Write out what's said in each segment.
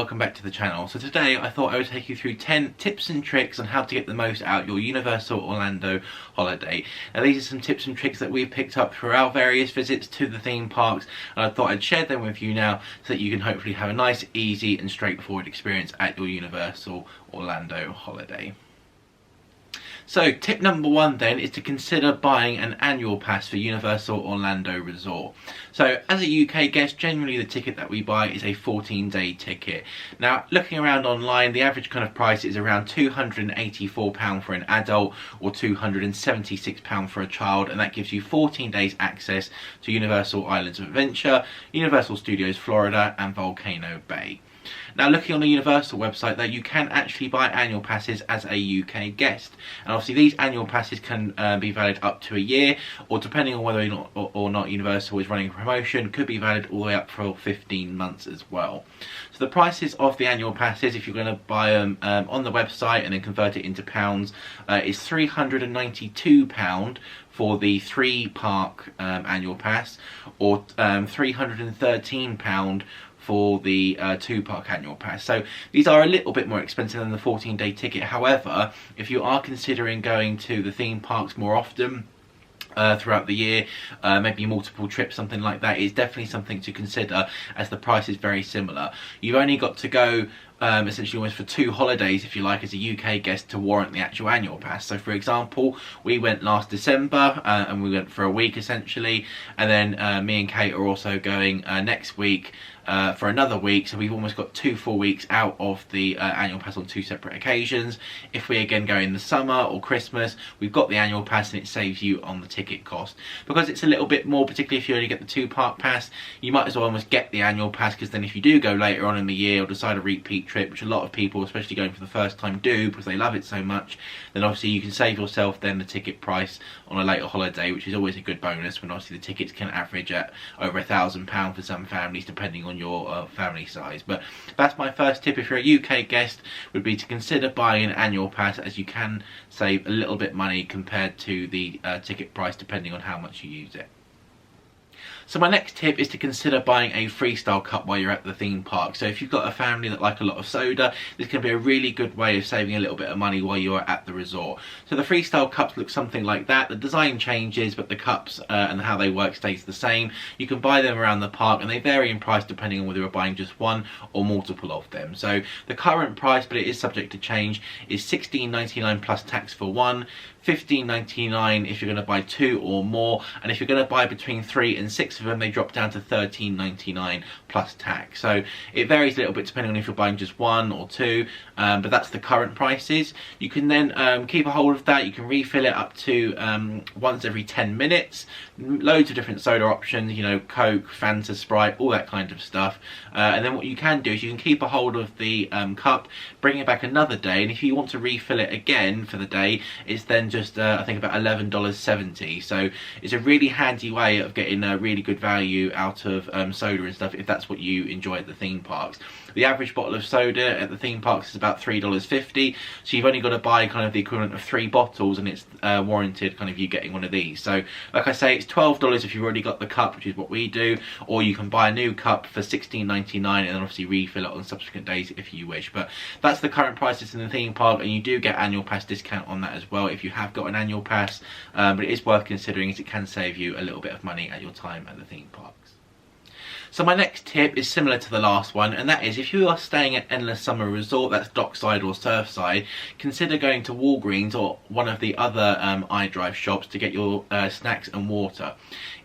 welcome back to the channel. So today I thought I would take you through 10 tips and tricks on how to get the most out your Universal Orlando holiday. Now these are some tips and tricks that we've picked up through our various visits to the theme parks, and I thought I'd share them with you now so that you can hopefully have a nice, easy and straightforward experience at your Universal Orlando holiday. So tip number one then is to consider buying an annual pass for Universal Orlando Resort. So as a UK guest, generally the ticket that we buy is a 14-day ticket. Now looking around online, the average kind of price is around £284 for an adult or £276 for a child, and that gives you 14 days access to Universal Islands of Adventure, Universal Studios Florida and Volcano Bay. Now looking on the Universal website though, you can actually buy annual passes as a UK guest, and obviously these annual passes can be valid up to a year, or depending on whether or not Universal is running a promotion, could be valid all the way up for 15 months as well. So the prices of the annual passes, if you're going to buy them on the website and then convert it into pounds, is £392 for the 3-park annual pass, or £313 for the 2-park annual pass. So these are a little bit more expensive than the 14-day ticket. However, if you are considering going to the theme parks more often throughout the year, maybe multiple trips, something like that, is definitely something to consider, as the price is very similar. You've only got to go essentially almost for 2 holidays, if you like, as a UK guest to warrant the actual annual pass. So for example, we went last December and we went for a week essentially, and then me and Kate are also going next week for another week, so we've almost got 2 full weeks out of the annual pass on 2 separate occasions. If we again go in the summer or Christmas, we've got the annual pass and it saves you on the ticket cost. Because it's a little bit more, particularly if you only get the 2-park pass, you might as well almost get the annual pass, because then if you do go later on in the year or decide a repeat trip, which a lot of people, especially going for the first time, do because they love it so much, then obviously you can save yourself then the ticket price on a later holiday, which is always a good bonus, when obviously the tickets can average at over £1,000 for some families, depending on your family size. But that's my first tip. If you're a UK guest, would be to consider buying an annual pass, as you can save a little bit money compared to the ticket price, depending on how much you use it. So my next tip is to consider buying a freestyle cup while you're at the theme park. So if you've got a family that like a lot of soda, this can be a really good way of saving a little bit of money while you're at the resort. So the freestyle cups look something like that. The design changes, but the cups and how they work stays the same. You can buy them around the park, and they vary in price depending on whether you're buying just one or multiple of them. So the current price, but it is subject to change, is £16.99 plus tax for one, £15.99 if you're going to buy 2 or more, and if you're going to buy between 3 and 6 of them, they drop down to £13.99 plus tax. So it varies a little bit depending on if you're buying just 1 or 2, but that's the current prices. You can then keep a hold of that. You can refill it up to once every 10 minutes. Loads of different soda options, you know, Coke, Fanta, Sprite, all that kind of stuff. And then what you can do is you can keep a hold of the cup, bring it back another day, and if you want to refill it again for the day, it's then just I think about $11.70. So it's a really handy way of getting a really good value out of soda and stuff, if that's what you enjoy at the theme parks. The average bottle of soda at the theme parks is about $3.50, so you've only got to buy kind of the equivalent of 3 bottles, and it's warranted kind of you getting one of these. So like I say, it's $12 if you've already got the cup, which is what we do, or you can buy a new cup for $16.99 and then obviously refill it on subsequent days if you wish. But that's the current prices in the theme park, and you do get annual pass discount on that as well if you have got an annual pass, but it is worth considering, as it can save you a little bit of money at your time at the theme parks. So my next tip is similar to the last one, and that is, if you are staying at Endless Summer Resort, that's dockside or surfside, consider going to Walgreens or one of the other iDrive shops to get your snacks and water.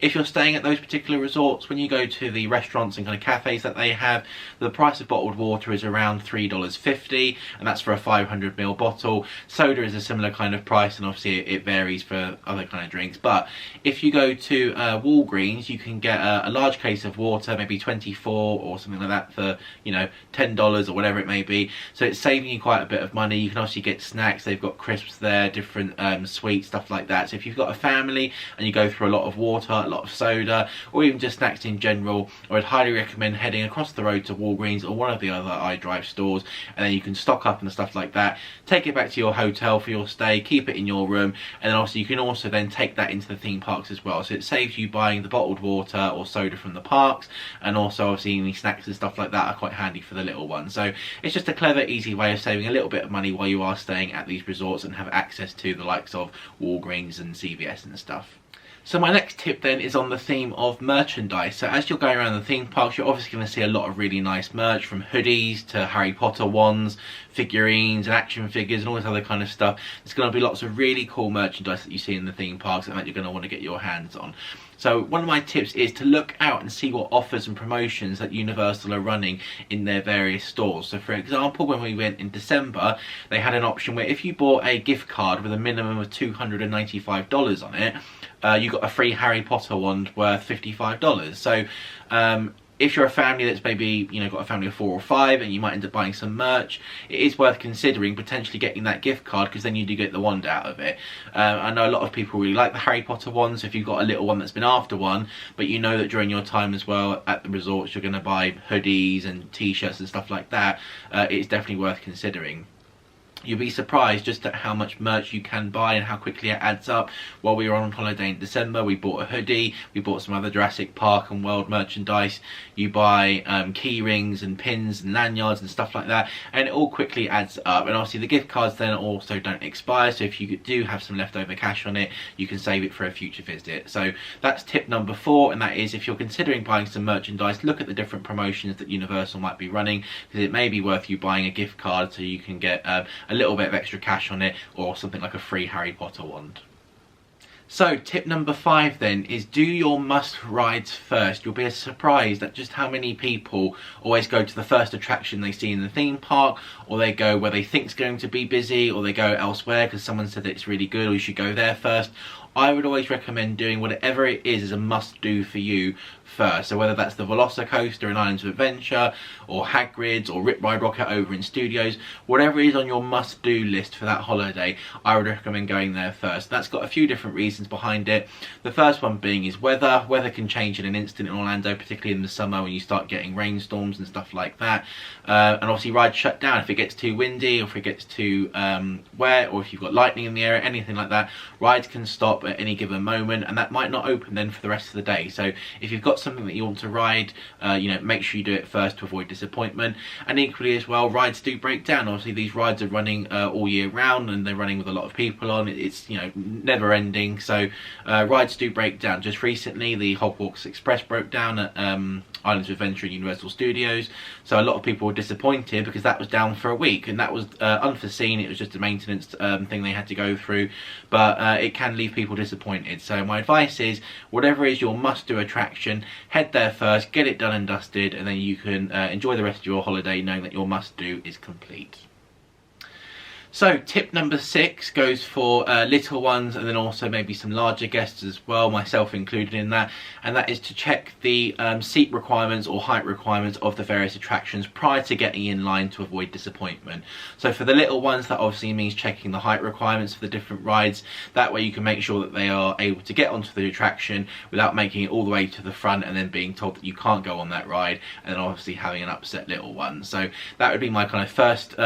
If you're staying at those particular resorts, when you go to the restaurants and kind of cafes that they have, the price of bottled water is around $3.50, and that's for a 500ml bottle. Soda is a similar kind of price, and obviously it varies for other kind of drinks. But if you go to Walgreens, you can get a large case of water, maybe 24 or something like that, for, you know, $10 or whatever it may be. So it's saving you quite a bit of money. You can obviously get snacks. They've got crisps there, different sweets, stuff like that. So if you've got a family and you go through a lot of water, a lot of soda, or even just snacks in general, I would highly recommend heading across the road to Walgreens or one of the other iDrive stores, and then you can stock up and stuff like that, take it back to your hotel for your stay, keep it in your room, and then also you can also then take that into the theme parks as well. So it saves you buying the bottled water or soda from the parks, and also obviously any snacks and stuff like that are quite handy for the little ones. So it's just a clever, easy way of saving a little bit of money while you are staying at these resorts and have access to the likes of Walgreens and CVS and stuff. So my next tip then is on the theme of merchandise. So as you're going around the theme parks, you're obviously going to see a lot of really nice merch, from hoodies to Harry Potter wands, figurines and action figures and all this other kind of stuff. There's going to be lots of really cool merchandise that you see in the theme parks and that you're going to want to get your hands on. So one of my tips is to look out and see what offers and promotions that Universal are running in their various stores. So for example, when we went in December, they had an option where if you bought a gift card with a minimum of $295 on it, you got a free Harry Potter wand worth $55. So if you're a family that's maybe, you know, got a family of 4 or 5 and you might end up buying some merch, it is worth considering potentially getting that gift card, because then you do get the wand out of it. I know a lot of people really like the Harry Potter wand, so if you've got a little one that's been after one, but you know that during your time as well at the resorts you're going to buy hoodies and t-shirts and stuff like that, it's definitely worth considering. You'll be surprised just at how much merch you can buy and how quickly it adds up. While we were on holiday in December, we bought a hoodie, we bought some other Jurassic Park and World merchandise. You buy key rings and pins and lanyards and stuff like that, and it all quickly adds up. And obviously the gift cards then also don't expire, so if you do have some leftover cash on it, you can save it for a future visit. So that's tip number 4, and that is, if you're considering buying some merchandise, look at the different promotions that Universal might be running, because it may be worth you buying a gift card so you can get a little bit of extra cash on it, or something like a free Harry Potter wand. So tip number 5 then is, do your must rides first. You'll be surprised at just how many people always go to the first attraction they see in the theme park, or they go where they think is going to be busy, or they go elsewhere because someone said that it's really good or you should go there first. I would always recommend doing whatever it is a must do for you first. So whether that's the Velocicoaster in Islands of Adventure, or Hagrid's, or Rip Ride Rockit over in Studios, whatever is on your must do list for that holiday, I would recommend going there first. That's got a few different reasons behind it. The first one being is weather. Weather can change in an instant in Orlando, particularly in the summer when you start getting rainstorms and stuff like that. And obviously rides shut down if it gets too windy, or if it gets too wet, or if you've got lightning in the area, anything like that. Rides can stop at any given moment, and that might not open then for the rest of the day. So if you've got something that you want to ride, you know, make sure you do it first to avoid disappointment. And equally as well, rides do break down. Obviously these rides are running all year round, and they're running with a lot of people on. It's, you know, never ending, so rides do break down. Just recently the Hogwarts Express broke down at Islands of Adventure and Universal Studios, so a lot of people were disappointed because that was down for a week, and that was unforeseen. It was just a maintenance thing they had to go through, but it can leave people disappointed. So my advice is, whatever is your must-do attraction, head there first, get it done and dusted, and then you can enjoy the rest of your holiday knowing that your must-do is complete. So tip number 6 goes for little ones, and then also maybe some larger guests as well, myself included in that, and that is to check the seat requirements or height requirements of the various attractions prior to getting in line to avoid disappointment. So for the little ones, that obviously means checking the height requirements for the different rides. That way you can make sure that they are able to get onto the attraction without making it all the way to the front and then being told that you can't go on that ride, and then obviously having an upset little one. So that would be my kind of first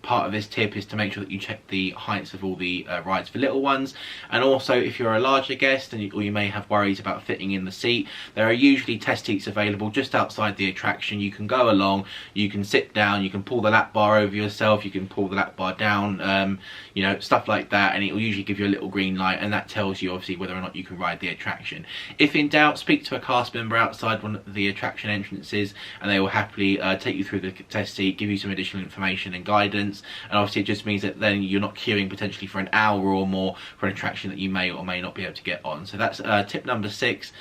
part of this tip, is to make sure that you check the heights of all the rides for little ones. And also, if you're a larger guest or you may have worries about fitting in the seat, there are usually test seats available just outside the attraction. You can go along, you can sit down, you can pull the lap bar over yourself, you can pull the lap bar down, you know, stuff like that, and it will usually give you a little green light, and that tells you obviously whether or not you can ride the attraction. If in doubt, speak to a cast member outside one of the attraction entrances, and they will happily take you through the test seat, give you some additional information and guidance. And obviously it just means that then you're not queuing potentially for an hour or more for an attraction that you may or may not be able to get on. So that's tip number 6.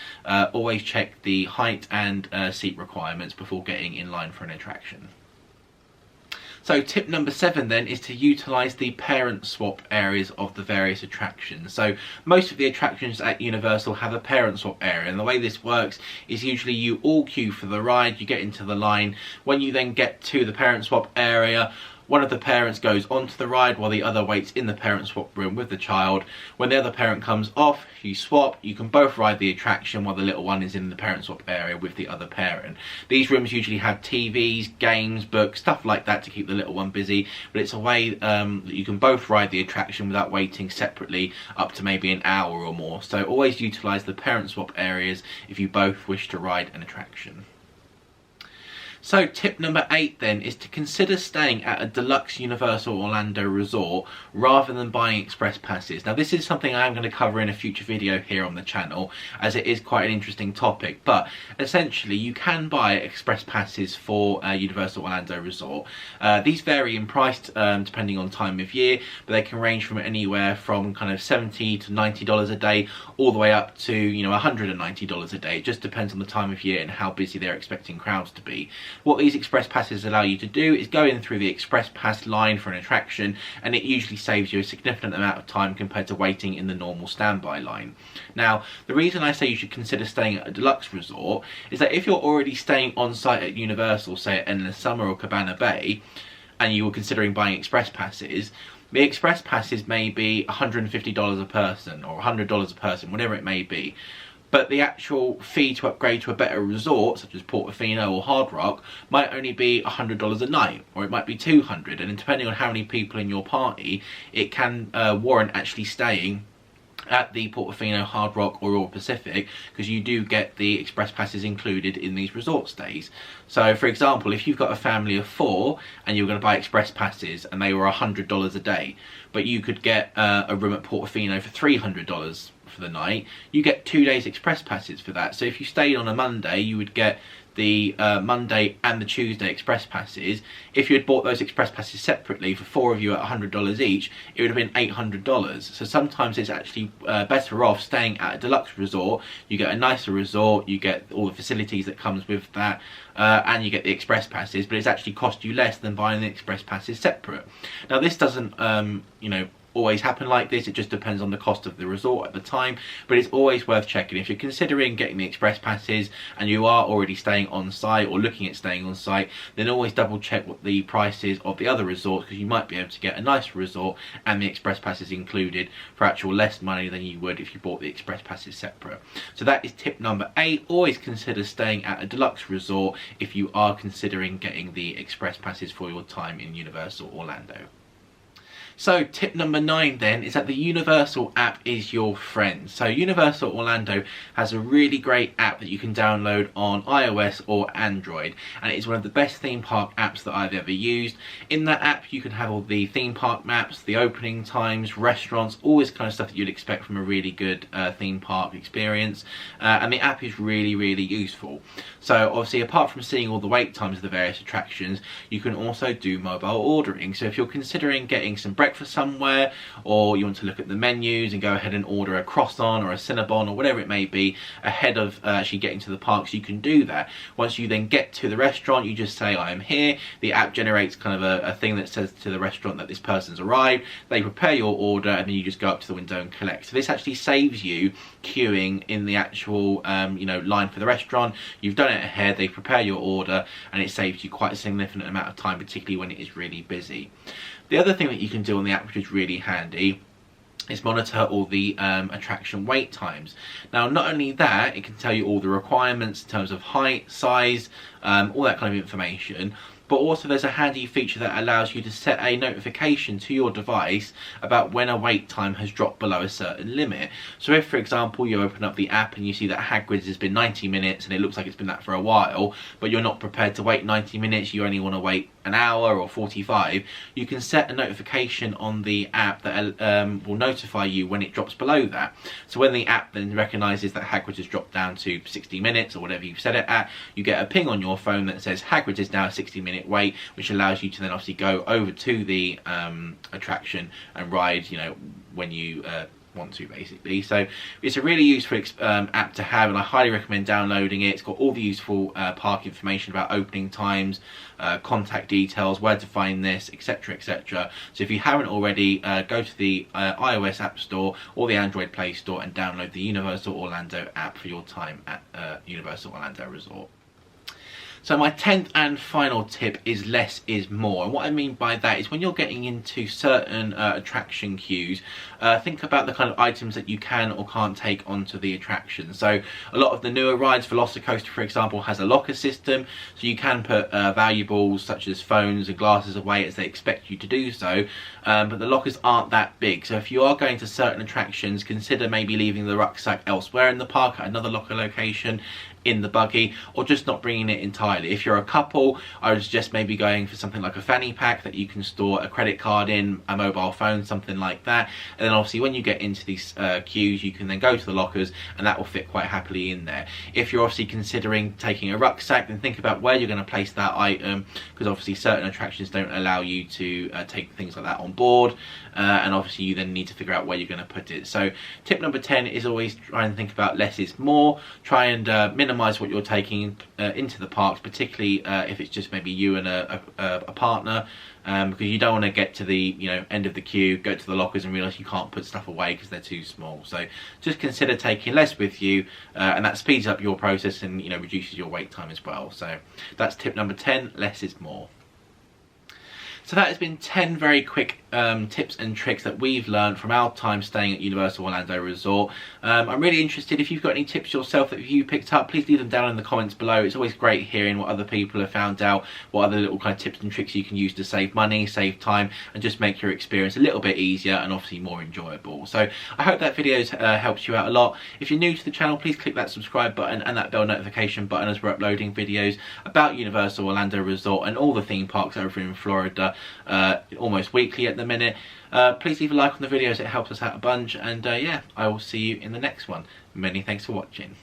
Always check the height and seat requirements before getting in line for an attraction. So tip number 7 then is to utilise the parent swap areas of the various attractions. So most of the attractions at Universal have a parent swap area, and the way this works is usually you all queue for the ride, you get into the line. When you then get to the parent swap area, one of the parents goes onto the ride while the other waits in the parent swap room with the child. When the other parent comes off, you swap. You can both ride the attraction while the little one is in the parent swap area with the other parent. These rooms usually have TVs, games, books, stuff like that to keep the little one busy, but it's a way that you can both ride the attraction without waiting separately up to maybe an hour or more. So always utilise the parent swap areas if you both wish to ride an attraction. So tip number 8 then is to consider staying at a deluxe Universal Orlando resort rather than buying express passes. Now this is something I am going to cover in a future video here on the channel, as it is quite an interesting topic, but essentially you can buy express passes for Universal Orlando Resort. These vary in price depending on time of year, but they can range from anywhere from kind of $70 to $90 a day all the way up to, you know, $190 a day. It just depends on the time of year and how busy they're expecting crowds to be. What these express passes allow you to do is go in through the express pass line for an attraction, and it usually saves you a significant amount of time compared to waiting in the normal standby line. Now, the reason I say you should consider staying at a deluxe resort is that if you're already staying on site at Universal, say at Endless Summer or Cabana Bay, and you were considering buying express passes, the express passes may be $150 a person or $100 a person, whatever it may be. But the actual fee to upgrade to a better resort, such as Portofino or Hard Rock, might only be $100 a night, or it might be $200, and depending on how many people in your party, it can warrant actually staying at the Portofino, Hard Rock or Royal Pacific, because you do get the express passes included in these resort stays. So for example, if you've got a family of 4 and you're going to buy express passes and they were $100 a day, but you could get a room at Portofino for $300 for the night, you get 2 days express passes for that. So if you stayed on a Monday, you would get the Monday and the Tuesday express passes. If you had bought those express passes separately for 4 of you at $100 each, it would have been $800. So sometimes it's actually better off staying at a deluxe resort. You get a nicer resort, you get all the facilities that comes with that, and you get the express passes, but it's actually cost you less than buying the express passes separate. Now this doesn't you know, always happen like this. It just depends on the cost of the resort at the time, but it's always worth checking. If you're considering getting the express passes and you are already staying on site or looking at staying on site, then always double check what the price is of the other resorts, because you might be able to get a nicer resort and the express passes included for actual less money than you would if you bought the express passes separate. So that is tip number 8. Always consider staying at a deluxe resort if you are considering getting the express passes for your time in Universal Orlando. So tip number 9 then is that the Universal app is your friend. So Universal Orlando has a really great app that you can download on iOS or Android, and it is one of the best theme park apps that I've ever used. In that app you can have all the theme park maps, the opening times, restaurants, all this kind of stuff that you'd expect from a really good theme park experience, and the app is really, really useful. So obviously, apart from seeing all the wait times of the various attractions, you can also do mobile ordering. So if you're considering getting some breakfast somewhere, or you want to look at the menus and go ahead and order a croissant or a Cinnabon or whatever it may be ahead of actually getting to the parks, you can do that. Once you then get to the restaurant, you just say, I am here. The app generates kind of a thing that says to the restaurant that this person's arrived. They prepare your order, and then you just go up to the window and collect. So this actually saves you queuing in the actual you know, line for the restaurant. You've done it ahead, they prepare your order, and it saves you quite a significant amount of time, particularly when it is really busy. The other thing that you can do on the app, which is really handy, is monitor all the attraction wait times. Now, not only that, it can tell you all the requirements in terms of height, size, all that kind of information, but also there's a handy feature that allows you to set a notification to your device about when a wait time has dropped below a certain limit. So if, for example, you open up the app and you see that Hagrid's has been 90 minutes and it looks like it's been that for a while, but you're not prepared to wait 90 minutes, you only want to wait an hour or 45, you can set a notification on the app that will notify you when it drops below that. So when the app then recognises that Hagrid's has dropped down to 60 minutes or whatever you've set it at, you get a ping on your phone that says Hagrid's is now a 60-minute wait, which allows you to then obviously go over to the attraction and ride, you know, when you want to, basically. So it's a really useful app to have, and I highly recommend downloading it. It's got all the useful park information about opening times, contact details, where to find this, etc, etc. So if you haven't already, go to the iOS App Store or the Android Play Store and download the Universal Orlando app for your time at Universal Orlando Resort. So my 10th and final tip is less is more. And what I mean by that is when you're getting into certain attraction queues, think about the kind of items that you can or can't take onto the attraction. So a lot of the newer rides, Velocicoaster for example, has a locker system, so you can put valuables such as phones and glasses away as they expect you to do so, but the lockers aren't that big. So if you are going to certain attractions, consider maybe leaving the rucksack elsewhere in the park at another locker location in the buggy, or just not bringing it entirely. If you're a couple, I would suggest maybe going for something like a fanny pack that you can store a credit card in, a mobile phone, something like that. And then obviously when you get into these queues, you can then go to the lockers and that will fit quite happily in there. If you're obviously considering taking a rucksack, then think about where you're going to place that item, because obviously certain attractions don't allow you to take things like that on board, and obviously you then need to figure out where you're going to put it. So tip number 10 is always try and think about less is more. Try and minimize what you're taking into the parks, particularly if it's just maybe you and a partner, because you don't want to get to the end of the queue, go to the lockers and realize you can't put stuff away because they're too small. So just consider taking less with you, and that speeds up your process and reduces your wait time as well. So that's tip number 10, less is more. So that has been 10 very quick tips and tricks that we've learned from our time staying at Universal Orlando Resort. I'm really interested if you've got any tips yourself that you picked up, please leave them down in the comments below. It's always great hearing what other people have found out, what other little kind of tips and tricks you can use to save money, save time, and just make your experience a little bit easier and obviously more enjoyable. So I hope that video helps you out a lot. If you're new to the channel, please click that subscribe button and that bell notification button, as we're uploading videos about Universal Orlando Resort and all the theme parks over in Florida almost weekly at the minute. Please leave a like on the videos, it helps us out a bunch, and yeah, I will see you in the next one. Many thanks for watching.